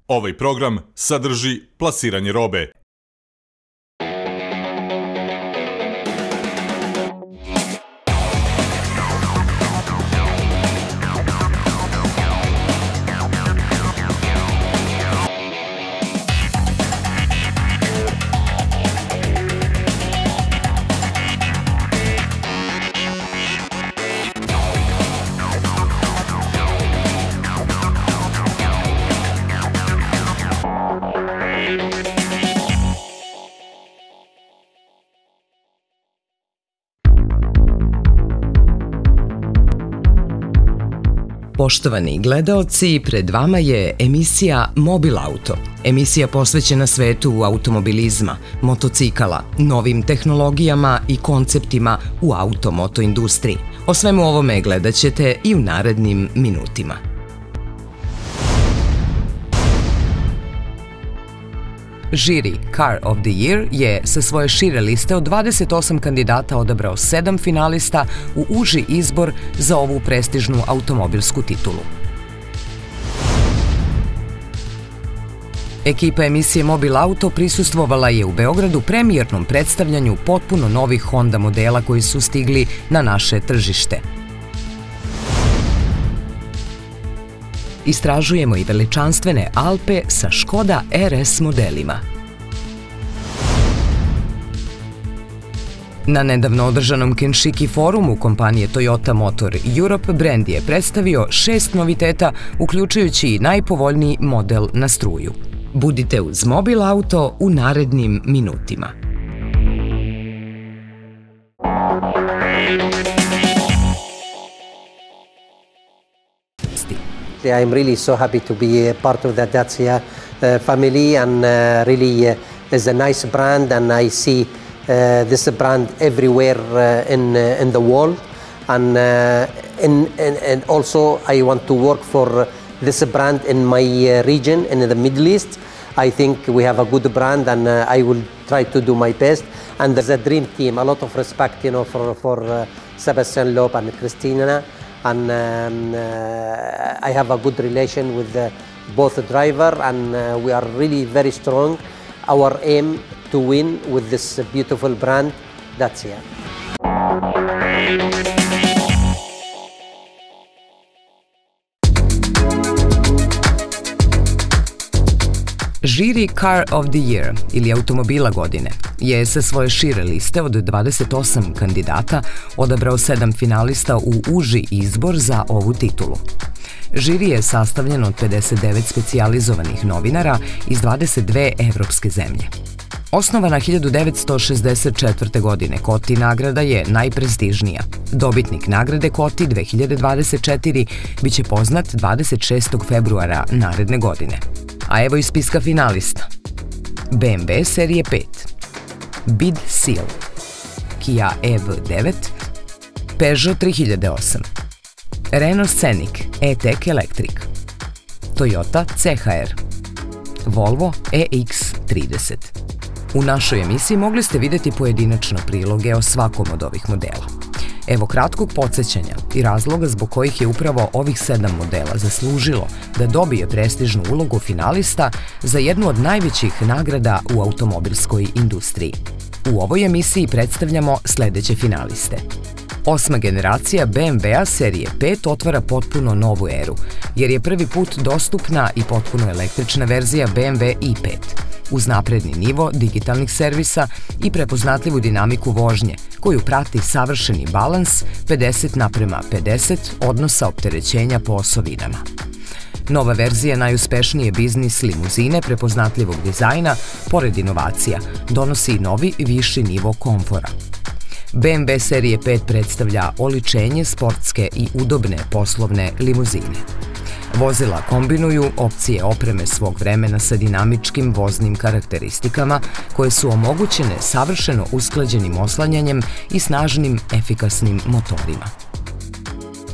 Ovaj program sadrži plasiranje robe. Poštovani gledaoci, pred vama je emisija Mobil Auto. Emisija posvećena svetu automobilizma, motocikala, novim tehnologijama i konceptima u auto-moto industriji. O svemu ovome gledat ćete i u narednim minutima. Žiri Car of the Year je sa svoje šire liste od 28 kandidata odabrao 7 finalista u uži izbor za ovu prestižnu automobilsku titulu. Ekipa emisije Mobil Auto prisustvovala je u Beogradu premijernom predstavljanju potpuno novih Honda modela koji su stigli na naše tržište. Istražujemo i veličanstvene Alpe sa Škoda RS modelima. Na nedavno održanom Kenshiki forumu kompanije Toyota Motor Europe brand je predstavio 6 noviteta, uključujući i najpovoljniji model na struju. Budite uz Mobil Auto u narednim minutima. I'm really so happy to be a part of the Dacia family, and really is a nice brand, and I see this brand everywhere in the world, and also I want to work for this brand in my region in the Middle East. I think we have a good brand, and I will try to do my best. And there's a dream team. A lot of respect, you know, for Sebastian Loeb and Christina. And I have a good relation with both the driver, and we are really very strong. Our aim to win with this beautiful brand, Dacia. Žiri Car of the Year ili automobila godine je sa svoje šire liste od 28 kandidata odabrao 7 finalista u uži izbor za ovu titulu. Žiri je sastavljen od 59 specijalizovanih novinara iz 22 evropske zemlje. Osnovana 1964. godine, Koti nagrada je najprestižnija. Dobitnik nagrade Koti 2024 biće poznat 26. februara naredne godine. A evo i spiska finalista. BMW serije 5, BID Seal, Kia EV9, Peugeot 3008, Renault Scenic E-Tech Electric, Toyota CHR, Volvo EX30. U našoj emisiji mogli ste vidjeti pojedinačno priloge o svakom od ovih modela. Evo kratkog podsjećanja i razloga zbog kojih je upravo ovih 7 modela zaslužilo da dobije prestižnu ulogu finalista za jednu od najvećih nagrada u automobilskoj industriji. U ovoj emisiji predstavljamo sledeće finaliste. 8. generacija BMW-a serije 5 otvara potpuno novu eru, jer je prvi put dostupna i potpuno električna verzija BMW i5, uz napredni nivo digitalnih servisa i prepoznatljivu dinamiku vožnje, koju prati savršeni balans 50:50 odnosa opterećenja po osovinama. Nova verzija najuspešnije biznis limuzine prepoznatljivog dizajna, pored inovacija, donosi i novi viši nivo komfora. BMW serije 5 predstavlja oličenje sportske i udobne poslovne limuzine. Vozila kombinuju opcije opreme svog vremena sa dinamičkim voznim karakteristikama koje su omogućene savršeno usklađenim oslanjanjem i snažnim, efikasnim motorima.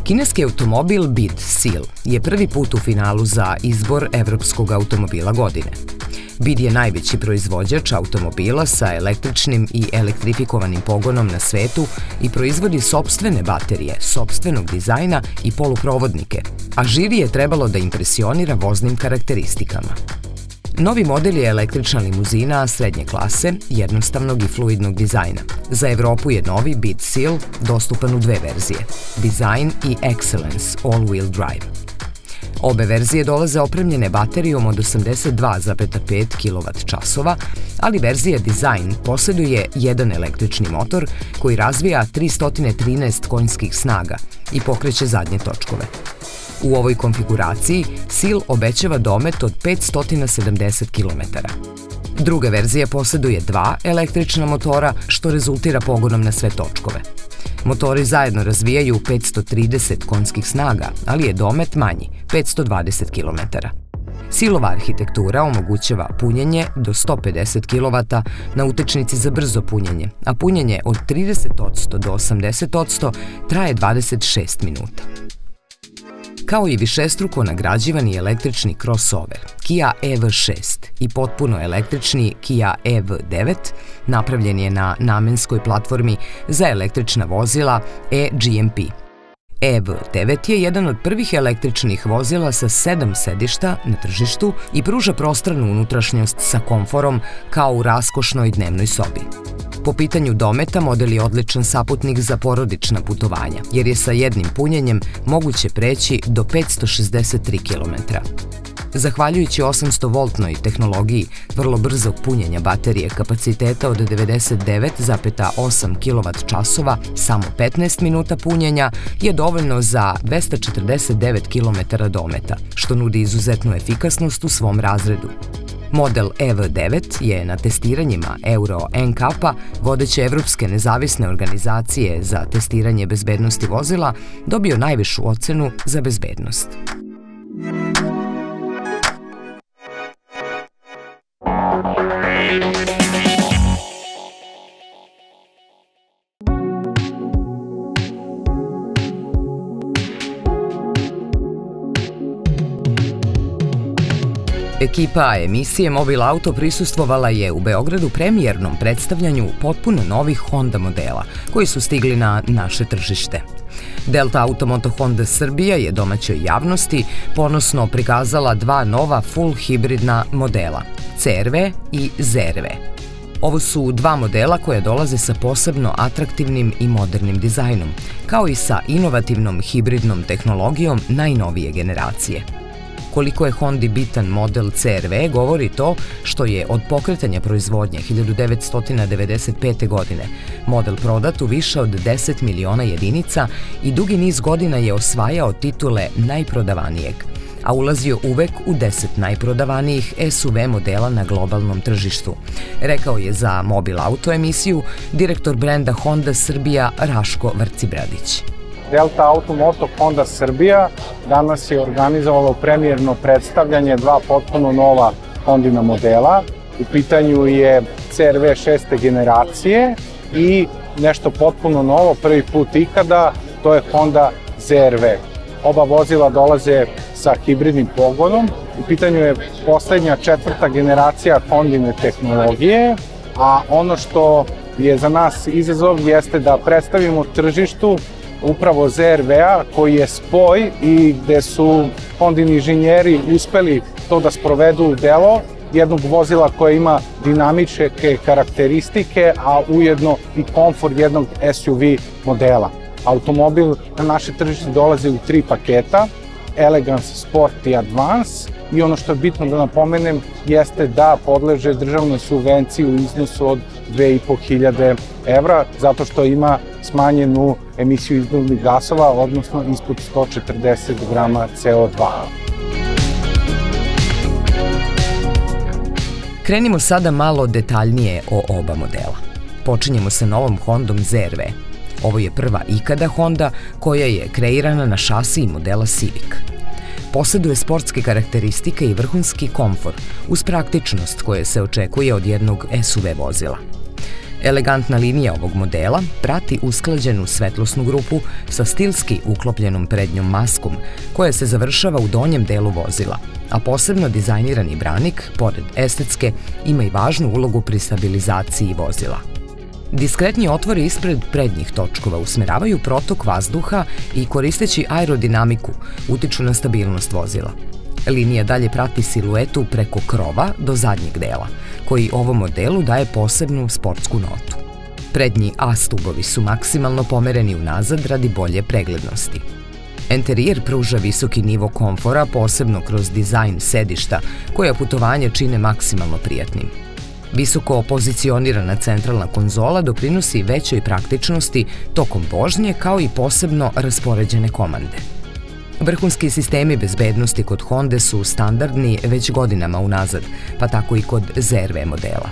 Kineski automobil BID Seal je prvi put u finalu za izbor evropskog automobila godine. BID je najveći proizvođač automobila sa električnim i elektrifikovanim pogonom na svetu i proizvodi sopstvene baterije, sopstvenog dizajna i poluprovodnike, a žiri je trebalo da impresionira voznim karakteristikama. Novi model je električna limuzina srednje klase, jednostavnog i fluidnog dizajna. Za Evropu je novi BID Seal dostupan u dve verzije, Design i Excellence All-Wheel Drive. Obe verzije dolaze opremljene baterijom od 82,5 kWh, ali verzija Design posjeduje jedan električni motor koji razvija 313 konjskih snaga i pokreće zadnje točkove. U ovoj konfiguraciji Seal obećava domet od 570 km. Druga verzija posjeduje dva električna motora, što rezultira pogonom na sve točkove. Motori zajedno razvijaju 530 konjskih snaga, ali je domet manji, 520 km. Sealova arhitektura omogućava punjenje do 150 kW na utičnici za brzo punjenje, a punjenje od 30% do 80% traje 26 minuta. Kao i višestruko nagrađivani električni crossover Kia EV6 i potpuno električni Kia EV9 napravljen je na namenskoj platformi za električna vozila e-GMP. EV9 je jedan od prvih električnih vozila sa 7 sedišta na tržištu i pruža prostranu unutrašnjost sa komforom kao u raskošnoj dnevnoj sobi. Po pitanju dometa, model je odličan saputnik za porodična putovanja, jer je sa jednim punjenjem moguće preći do 563 km. Zahvaljujući 800-voltnoj tehnologiji vrlo brzog punjenja baterije kapaciteta od 99,8 kWh, samo 15 minuta punjenja je dovoljno za 249 km dometa, što nudi izuzetnu efikasnost u svom razredu. Model EV9 je na testiranjima Euro NCAP-a, vodeće evropske nezavisne organizacije za testiranje bezbednosti vozila, dobio najvišu ocenu za bezbednost. Ekipa emisije Mobil Auto prisustvovala je u Beogradu premijernom predstavljanju potpuno novih Honda modela koji su stigli na naše tržište. Delta Automoto Honda Srbija je domaćoj javnosti ponosno prikazala dva nova full hibridna modela, CR-V i ZR-V. Ovo su dva modela koje dolaze sa posebno atraktivnim i modernim dizajnom, kao i sa inovativnom hibridnom tehnologijom najnovije generacije. Koliko je Hondi bitan model CR-V govori to što je od pokretanja proizvodnje 1995. godine model prodat u više od 10 miliona jedinica i dugi niz godina je osvajao titule najprodavanijeg, a ulazio uvek u 10 najprodavanijih SUV modela na globalnom tržištu, rekao je za Mobil Auto emisiju direktor brenda Honda Srbija Raško Vrcibradić. Delta Automoto Honda Srbija danas je organizovalo premijerno predstavljanje dva potpuno nova Hondina modela. U pitanju je CR-V 6. generacije i nešto potpuno novo, prvi put ikada, to je Honda ZR-V. Oba vozila dolaze sa hibridnim pogonom. U pitanju je poslednja 4. generacija Hondine tehnologije, a ono što je za nas izazov jeste da predstavimo tržištu upravo ZR-V-a koji je spoj i gde su Hondini inženjeri uspeli to da sprovedu u delo, jednog vozila koje ima dinamičke karakteristike, a ujedno i komfor jednog SUV modela. Automobil na naše tržište dolazi u 3 paketa, Elegance, Sport i Advance, i ono što je bitno da napomenem jeste da podleže državnoj subvenciji u iznosu od 2500 evra, zato što ima smanjenu emisiju izduvnih gasova, odnosno ispod 140 grama CO2. Krenimo sada malo detaljnije o oba modela. Počinjemo sa novom Hondom ZR-V. Ovo je prva ikada Honda koja je kreirana na šasiji modela Civic. Posjeduje sportske karakteristike i vrhunski komfor, uz praktičnost koje se očekuje od jednog SUV vozila. Elegantna linija ovog modela prati usklađenu svetlosnu grupu sa stilski uklopljenom prednjom maskom, koja se završava u donjem delu vozila, a posebno dizajnirani branik, pored estetske, ima i važnu ulogu pri stabilizaciji vozila. Diskretni otvori ispred prednjih točkova usmeravaju protok vazduha i koristeći aerodinamiku utiču na stabilnost vozila. Linija dalje prati siluetu preko krova do zadnjeg dela, koji ovom modelu daje posebnu sportsku notu. Prednji A stubovi su maksimalno pomereni unazad radi bolje preglednosti. Enterijer pruža visoki nivo komfora, posebno kroz dizajn sedišta, koja putovanje čine maksimalno prijatnim. Visoko pozicionirana centralna konzola doprinosi većoj praktičnosti tokom vožnje, kao i posebno raspoređene komande. Vrhunski sistemi bezbednosti kod Honde su standardni već godinama unazad, pa tako i kod ZR-V modela.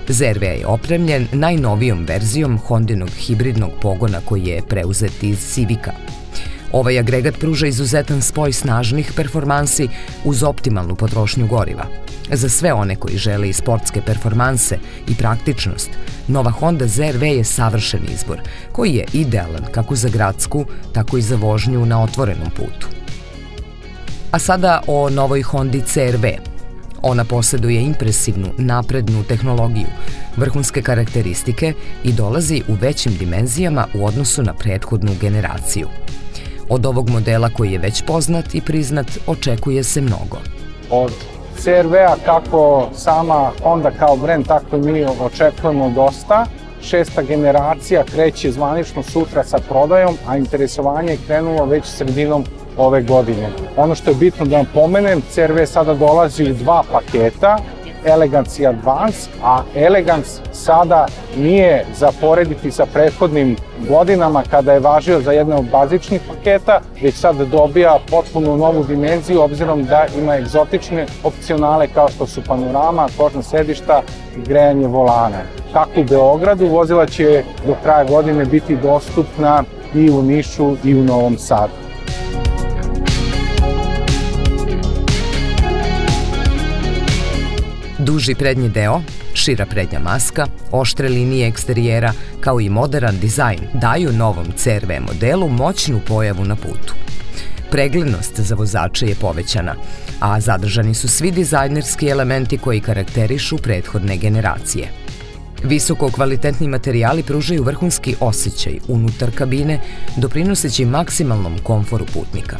ZR-V je opremljen najnovijom verzijom Hondinog hibridnog pogona koji je preuzet iz Civica. Ovaj agregat pruža izuzetan spoj snažnih performansi uz optimalnu potrošnju goriva. Za sve one koji žele i sportske performanse i praktičnost, nova Honda ZR-V je savršen izbor, koji je idealan kako za gradsku, tako i za vožnju na otvorenom putu. A sada o novoj Hondi CR-V. Ona posjeduje impresivnu, naprednu tehnologiju, vrhunske karakteristike i dolazi u većim dimenzijama u odnosu na prethodnu generaciju. Od ovog modela koji je već poznat i priznat očekuje se mnogo. Od CR-V-a kako sama Honda kao brend, tako i mi očekujemo dosta. 6. generacija kreće zvanično sutra sa prodajom, a interesovanje je krenulo već sredinom ove godine. Ono što je bitno da napomenem, CR-V sada dolazi u 2 paketa, Elegance i Advance, a Elegance sada nije za porediti sa prethodnim godinama kada je važio za jedne od bazičnih paketa, već sad dobija potpuno novu dimenziju obzirom da ima egzotične opcionale kao što su panorama, kožna sedišta i grejanje volana. Kako u Beogradu, vozila će do kraja godine biti dostupna i u Nišu i u Novom Sadu. Duži prednji deo, šira prednja maska, oštre linije eksterijera, kao i moderan dizajn daju novom CR-V modelu moćnu pojavu na putu. Preglednost za vozače je povećana, a zadržani su svi dizajnerski elementi koji karakterišu prethodne generacije. Visoko kvalitetni materijali pružaju vrhunski osjećaj unutar kabine, doprinoseći maksimalnom komforu putnika.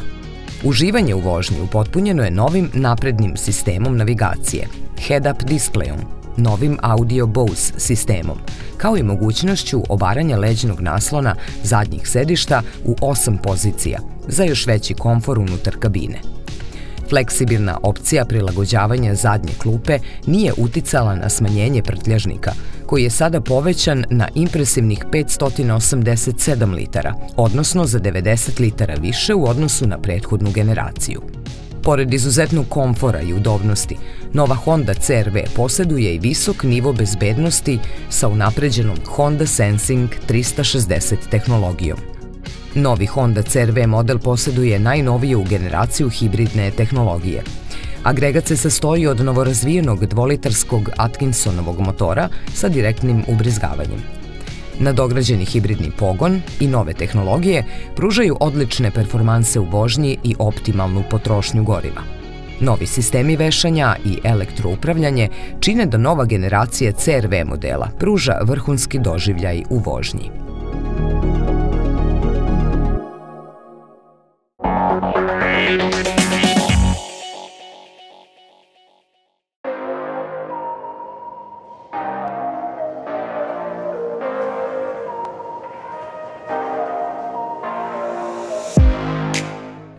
Uživanje u vožnji upotpunjeno je novim naprednim sistemom navigacije, head-up displejom, novim audio Bose sistemom, kao i mogućnošću obaranja leđnog naslona zadnjih sedišta u 8 pozicija za još veći komfor unutar kabine. Fleksibilna opcija prilagođavanja zadnje klupe nije uticala na smanjenje prtljažnika, koji je sada povećan na impresivnih 587 litara, odnosno za 90 litara više u odnosu na prethodnu generaciju. Pored izuzetnog komfora i udobnosti, nova Honda CR-V posjeduje i visok nivo bezbednosti sa unapređenom Honda Sensing 360 tehnologijom. Novi Honda CR-V model posjeduje najnoviju generaciju hibridne tehnologije. Agregat se sastoji od novorazvijenog dvolitarskog Atkinsonovog motora sa direktnim ubrizgavanjem. Nadograđeni hibridni pogon i nove tehnologije pružaju odlične performanse u vožnji i optimalnu potrošnju goriva. Novi sistemi vešanja i elektroupravljanje čine da nova generacija CR-V modela pruža vrhunski doživljaj u vožnji.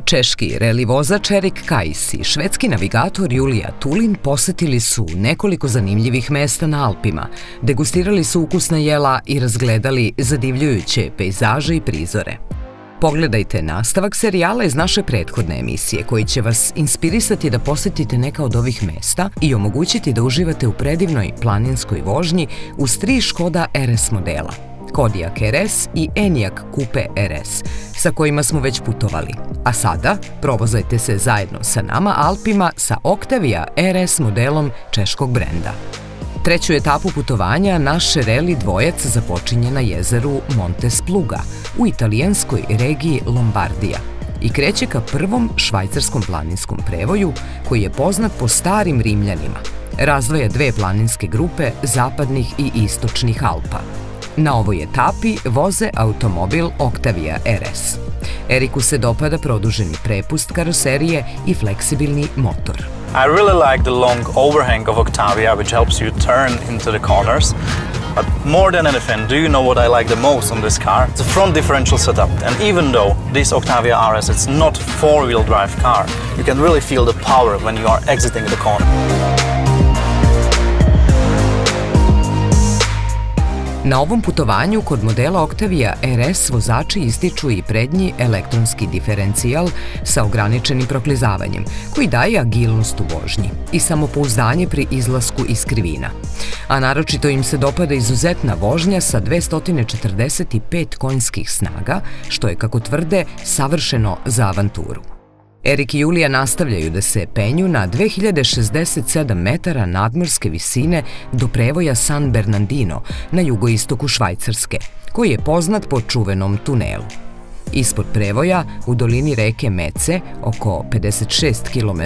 Češki reli vozač Erik Kajs i švedski navigator Julija Tulin posetili su nekoliko zanimljivih mesta na Alpima, degustirali su ukusna jela i razgledali zadivljujuće pejzaže i prizore. Pogledajte nastavak serijala iz naše prethodne emisije koji će vas inspirisati da posetite neka od ovih mesta i omogućiti da uživate u predivnoj planinskoj vožnji uz 3 Škoda RS modela, Kodiaq RS i Enyaq Coupe RS, sa kojima smo već putovali. A sada provozajte se zajedno sa nama Alpima sa Octavia RS modelom češkog brenda. Treću etapu putovanja naš reli dvojac započinje na jezeru Monte Spluga u italijanskoj regiji Lombardija, i kreće ka prvom švajcarskom planinskom prevoju koji je poznat po starim Rimljanima. Razdvaja dve planinske grupe zapadnih i istočnih Alpa. Na ovoj etapi voze automobil Octavia RS. Eriku se dopada produženi prepust karoserije i fleksibilni motor. I really like the long overhang of Octavia, which helps you turn into the corners. But more than anything, do you know what I like the most on this car? It's a front differential setup. And even though this Octavia RS, it's not a four-wheel drive car, you can really feel the power when you are exiting the corner. Na ovom putovanju kod modela Octavia RS vozači ističu i prednji elektronski diferencijal sa ograničenim proklizavanjem, koji daje agilnost u vožnji i samopouzdanje pri izlasku iz krivina. A naročito im se dopada izuzetna vožnja sa 245 konjskih snaga, što je, kako tvrde, savršeno za avanturu. Erik i Julija nastavljaju da se penju na 2067 metara nadmorske visine do prevoja San Bernardino na jugoistoku Švajcarske, koji je poznat po čuvenom tunelu. Ispod prevoja, u dolini reke Mece, oko 56 km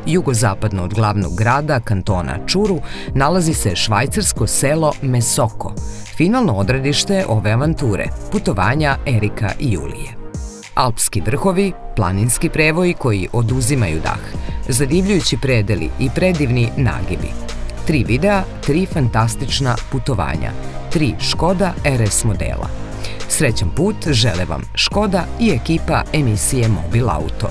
jugozapadno od glavnog grada, kantona Čuru, nalazi se švajcarsko selo Mesoko, finalno odredište ove avanture, putovanja Erika i Julije. Alpski vrhovi, planinski prevoji koji oduzimaju dah, zadivljujući predeli i predivni nagibi. 3 videa, 3 fantastična putovanja, 3 Škoda RS modela. Srećan put žele vam Škoda i ekipa emisije Mobil Auto.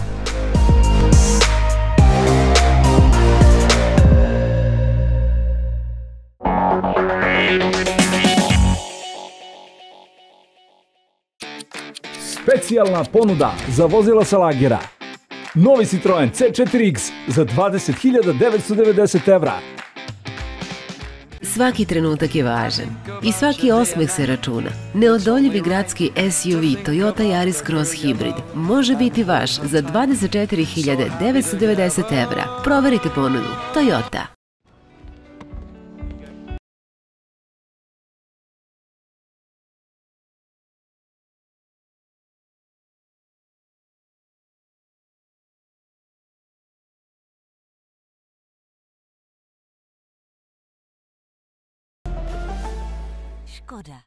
Specijalna ponuda za vozila sa lagera. Novi Citroen C4X za 20.990 evra. Svaki trenutak je važan i svaki osmeh se računa. Neodoljivi gradski SUV Toyota Yaris Cross Hybrid može biti vaš za 24.990 evra. Proverite ponudu. Toyota. Škoda.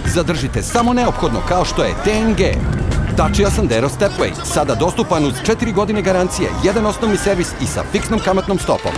Zadržite samo neophodno kao što je TNG. Dacia Sandero Stepway, sada dostupan uz 4 godine garancije, jedan osnovni servis i sa fiksnom kamatnom stopom.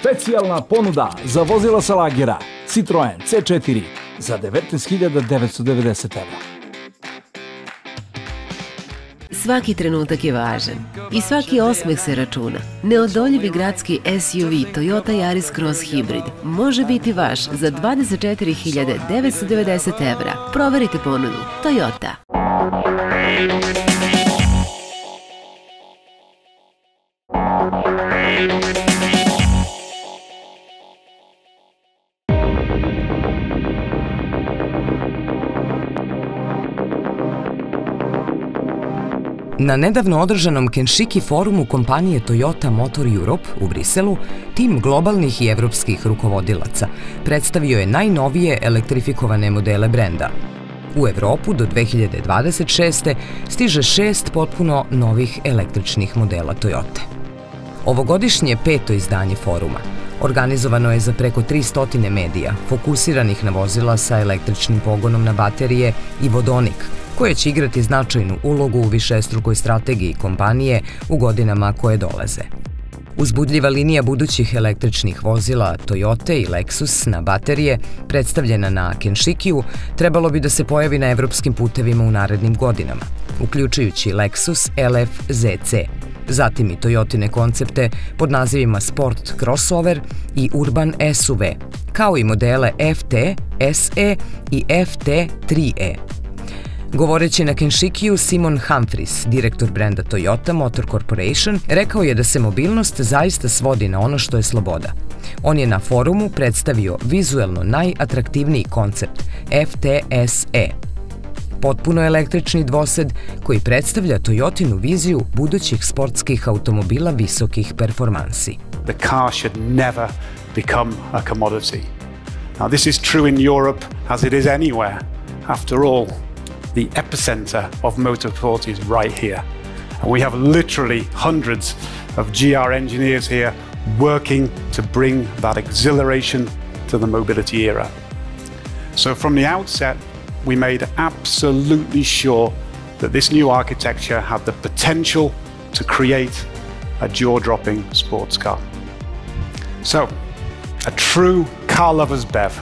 Specijalna ponuda za vozila sa lagera. Citroen C4 za 19.990 evra. Svaki trenutak je važan i svaki osmeh se računa. Neodoljivi gradski SUV Toyota Yaris Cross Hybrid može biti vaš za 24.990 evra. Proverite ponudu. Toyota. Na nedavno održanom Kenshiki forumu kompanije Toyota Motor Europe u Briselu, tim globalnih i evropskih rukovodilaca predstavio je najnovije elektrifikovane modele brenda. U Evropu do 2026. stiže 6 potpuno novih električnih modela Toyote. Ovogodišnje 5. izdanje foruma organizovano je za preko 300 medija fokusiranih na vozila sa električnim pogonom na baterije i vodonik, koje će igrati značajnu ulogu u višestrukoj strategiji kompanije u godinama koje dolaze. Uzbudljiva linija budućih električnih vozila Toyota i Lexus na baterije, predstavljena na Kenshikiju, trebalo bi da se pojavi na evropskim putevima u narednim godinama, uključujući Lexus LF ZC, zatim i Toyotine koncepte pod nazivima Sport Crossover i Urban SUV, kao i modele FT, SE i FT 3E. Govoreći na Kenshikiju, Simon Humphries, direktor brenda Toyota Motor Corporation, rekao je da se mobilnost zaista svodi na ono što je sloboda. On je na forumu predstavio vizuelno najatraktivniji koncept FT-SE, potpuno električni dvosed koji predstavlja Toyotinu viziju budućih sportskih automobila visokih performansi. The car should never become a commodity. Now this is true in Europe as it is anywhere. After all, the epicenter of motorsport is right here. And we have literally hundreds of GR engineers here working to bring that exhilaration to the mobility era. So from the outset, we made absolutely sure that this new architecture had the potential to create a jaw-dropping sports car. So, a true car lover's BEV,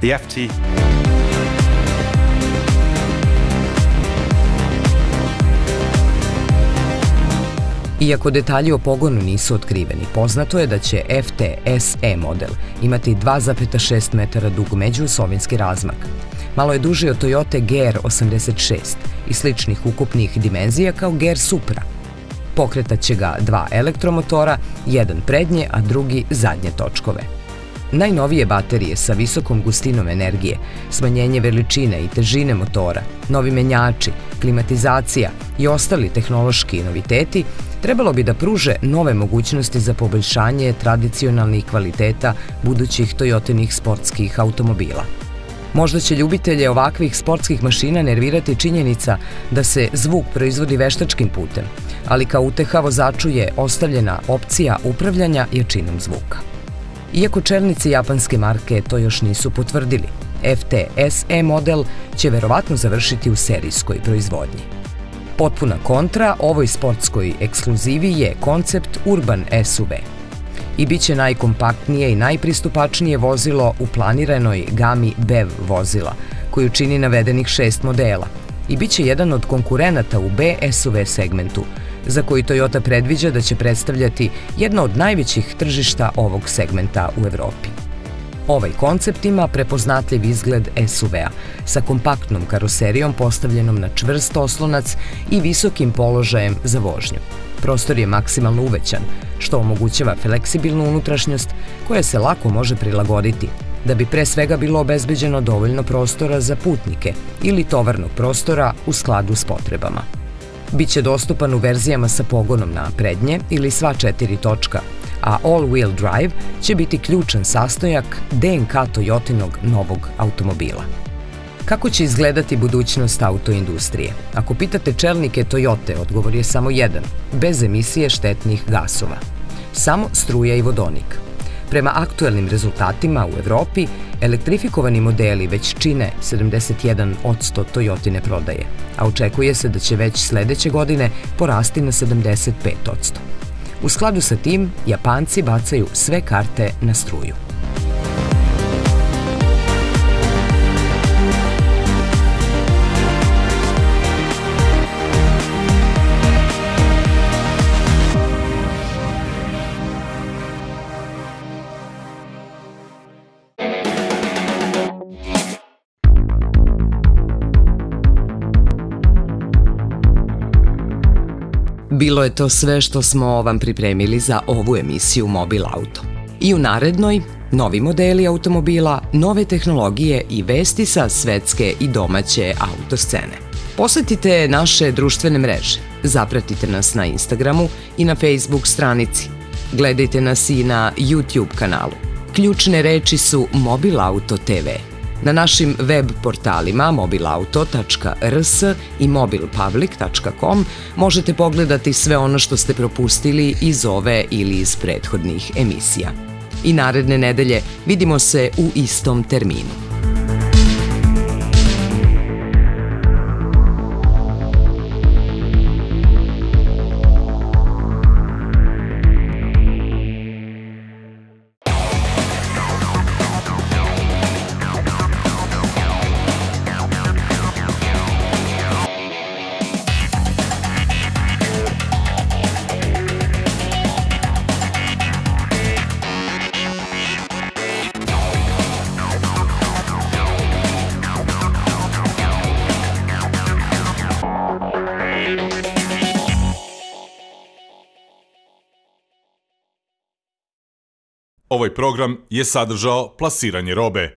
the FT. Iako detalji o pogonu nisu otkriveni, poznato je da će FT-SE model imati 2,6 metara dug međuosovinski razmak. Malo je duži od Toyota GR86 i sličnih ukupnih dimenzija kao GR Supra. Pokretat će ga 2 elektromotora, jedan prednje, a drugi zadnje točkove. Najnovije baterije sa visokom gustinom energije, smanjenje veličine i težine motora, novi menjači, klimatizacija i ostali tehnološki noviteti trebalo bi da pruže nove mogućnosti za poboljšanje tradicionalnih kvaliteta budućih Toyotinih sportskih automobila. Možda će ljubitelje ovakvih sportskih mašina nervirati činjenica da se zvuk proizvodi veštačkim putem, ali kao uteha vozaču je ostavljena opcija upravljanja jačinom zvuka. Iako čelnici japanske marke to još nisu potvrdili, FT-SE model će verovatno završiti u serijskoj proizvodnji. Potpuna kontra ovoj sportskoj ekskluzivi je koncept Urban SUV i bit će najkompaktnije i najpristupačnije vozilo u planiranoj gami BEV vozila, koju čini navedenih 6 modela, i bit će jedan od konkurenata u B SUV segmentu, za koji Toyota predviđa da će predstavljati jedno od najvećih tržišta ovog segmenta u Evropi. Ovaj koncept ima prepoznatljiv izgled SUV-a sa kompaktnom karoserijom postavljenom na čvrst oslonac i visokim položajem za vožnju. Prostor je maksimalno uvećan, što omogućava fleksibilnu unutrašnjost koja se lako može prilagoditi, da bi pre svega bilo obezbeđeno dovoljno prostora za putnike ili tovarnog prostora u skladu s potrebama. Biće dostupan u verzijama sa pogonom na prednje ili sva 4 točka, a all-wheel drive će biti ključan sastojak DNK Toyotinog novog automobila. Kako će izgledati budućnost autoindustrije? Ako pitate čelnike Toyote, odgovor je samo jedan, bez emisije štetnih gasova. Samo struja i vodonik. Prema aktuelnim rezultatima u Evropi, elektrifikovani modeli već čine 71% Toyotine prodaje, a očekuje se da će već sledeće godine porasti na 75%. U skladu sa tim, Japanci bacaju sve karte na struju. Bilo je to sve što smo vam pripremili za ovu emisiju Mobil Auto. I u narednoj, novi modeli automobila, nove tehnologije i vesti sa svetske i domaće autoscene. Posetite naše društvene mreže, zapratite nas na Instagramu i na Facebook stranici. Gledajte nas i na YouTube kanalu. Ključne reči su Mobilauto TV. Na našim web portalima mobilauto.rs i mobilpublic.com možete pogledati sve ono što ste propustili iz ove ili iz prethodnih emisija. I naredne nedelje vidimo se u istom terminu. Ovaj program je sadržao plasiranje robe.